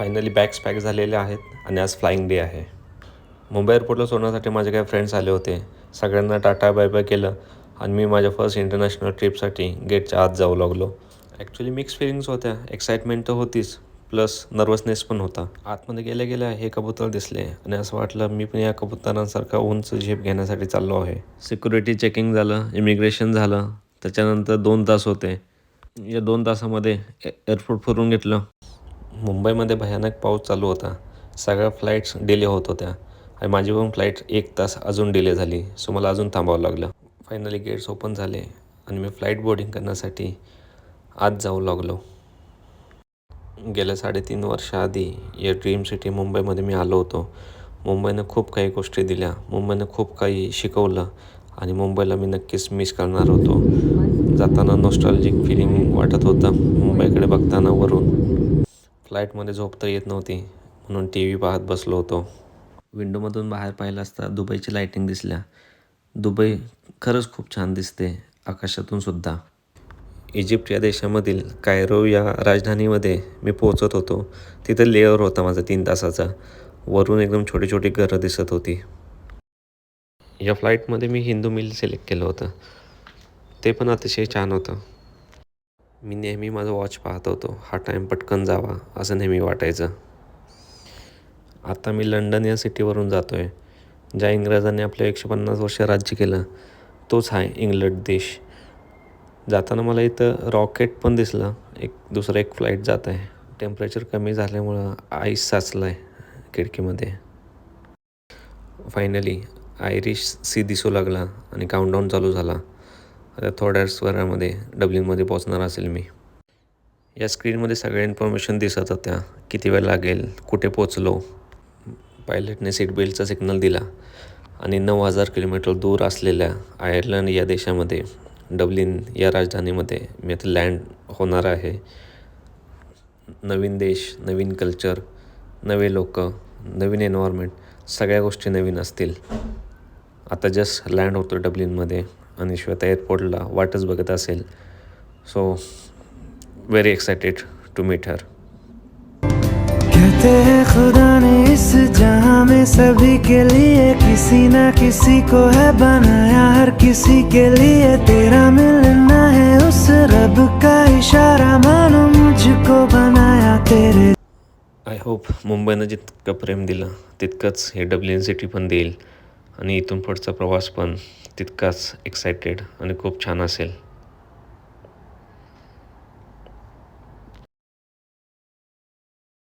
Finally bags pack झालेले आहेत आणि आज फ्लाईंग डे आहे. मुंबई एअरपोर्टला सोडण्यासाठी माझे काही फ्रेंड्स आले होते. सगळ्यांना टाटा बाय बाय केलं आणि मी माझ्या फर्स्ट इंटरनॅशनल ट्रिपसाठी गेटच्या आत जाऊ लागलो. ॲक्च्युली मिक्स फिलिंग्स होत्या. एक्साइटमेंट तर होतीच, प्लस नर्वसनेस पण होता. आतमध्ये गेल्या गेल्या हे कबूतर दिसले आणि असं वाटलं मी पण या कबुतरांसारखा उंच झेप घेण्यासाठी चाललो आहे. सिक्युरिटी चेकिंग झालं, इमिग्रेशन झालं, त्याच्यानंतर 2 तास होते. या 2 तासामध्ये एअरपोर्ट फिरून घेतलं. मुंबईमध्ये भयानक पाऊस चालू होता. सगळ्या फ्लाईट्स डिले होत होत्या आणि माझी पण फ्लाईट 1 तास अजून डिले झाली. सो मला अजून थांबावं लागलं. फायनली गेट्स ओपन झाले आणि मी फ्लाईट बोर्डिंग करण्यासाठी आत जाऊ लागलो. गेल्या 3.5 वर्षाआधी या ड्रीम सिटी मुंबईमध्ये मी आलो होतो. मुंबईनं खूप काही गोष्टी दिल्या, मुंबईनं खूप काही शिकवलं आणि मुंबईला मी नक्कीच मिस करणार होतो. जाताना नॉस्टॅल्जिक फिलिंग वाटत होतं मुंबईकडे बघताना वरून. फ्लाईटमध्ये झोप तर येत नव्हती म्हणून टी व्ही पाहत बसलो होतो. विंडोमधून बाहेर पाहिलं असता दुबईची लाईटिंग दिसल्या. दुबई खरंच खूप छान दिसते आकाशातून सुद्धा. इजिप्त या देशामधील कायरो या राजधानीमध्ये मी पोहोचत होतो. तिथं लेअर होता माझा 3 तासाचा. वरून एकदम छोटी छोटी घरं दिसत होती. या फ्लाईटमध्ये मी हिंदू मील सिलेक्ट केलं होतं. ते पण अतिशय छान होतं. मी नेहमी माझं वॉच पाहत होतो. हा टाईम पटकन जावा असं नेहमी वाटायचं. आता मी लंडन या सिटीवरून जातो आहे. ज्या इंग्रजांनी आपल्या 150 वर्ष राज्य केलं तोच आहे इंग्लंड देश. जाताना मला इथं रॉकेट पण दिसलं. दुसरं एक फ्लाईट जात आहे. टेम्परेचर कमी झाल्यामुळं आईस साचला आहे खिडकीमध्ये. फायनली आयरिश सी दिसू लागला आणि काउंटडाऊन चालू झाला. आता थोड्याच वेळामध्ये डब्लिनमध्ये पोहोचणार असेल मी. या स्क्रीनमध्ये सगळ्या इन्फॉर्मेशन दिसत होत्या. किती वेळ लागेल, कुठे पोचलो. पायलटने सीट बेल्टचा सिग्नल दिला आणि 9,000 किलोमीटर दूर असलेल्या आयर्लंड या देशामध्ये, डब्लिन या राजधानीमध्ये मी आता लँड होणार आहे. नवीन देश, नवीन कल्चर, नवे लोक, नवीन एन्व्हायरमेंट, सगळ्या गोष्टी नवीन असतील. आता जस्ट लँड होतो डब्लिनमध्ये आणि श्वेता एअरपोर्टला वाटच बघत असेल. So very excited to meet her. कहते हैं खुदा ने इस जहां में सभी के लिए किसी ना किसी को है बनाया, हर किसी के लिए तेरा मिलना है उस रब का इशारा, मानो मुझको बनाया तेरे. आय होप मुंबईनं जितकं प्रेम दिलं तितकंच हे डब्लिन सिटी पण देईल आणि इथून पुढचा प्रवास पण तितकाच एक्सायटेड आणि खूप छान असेल.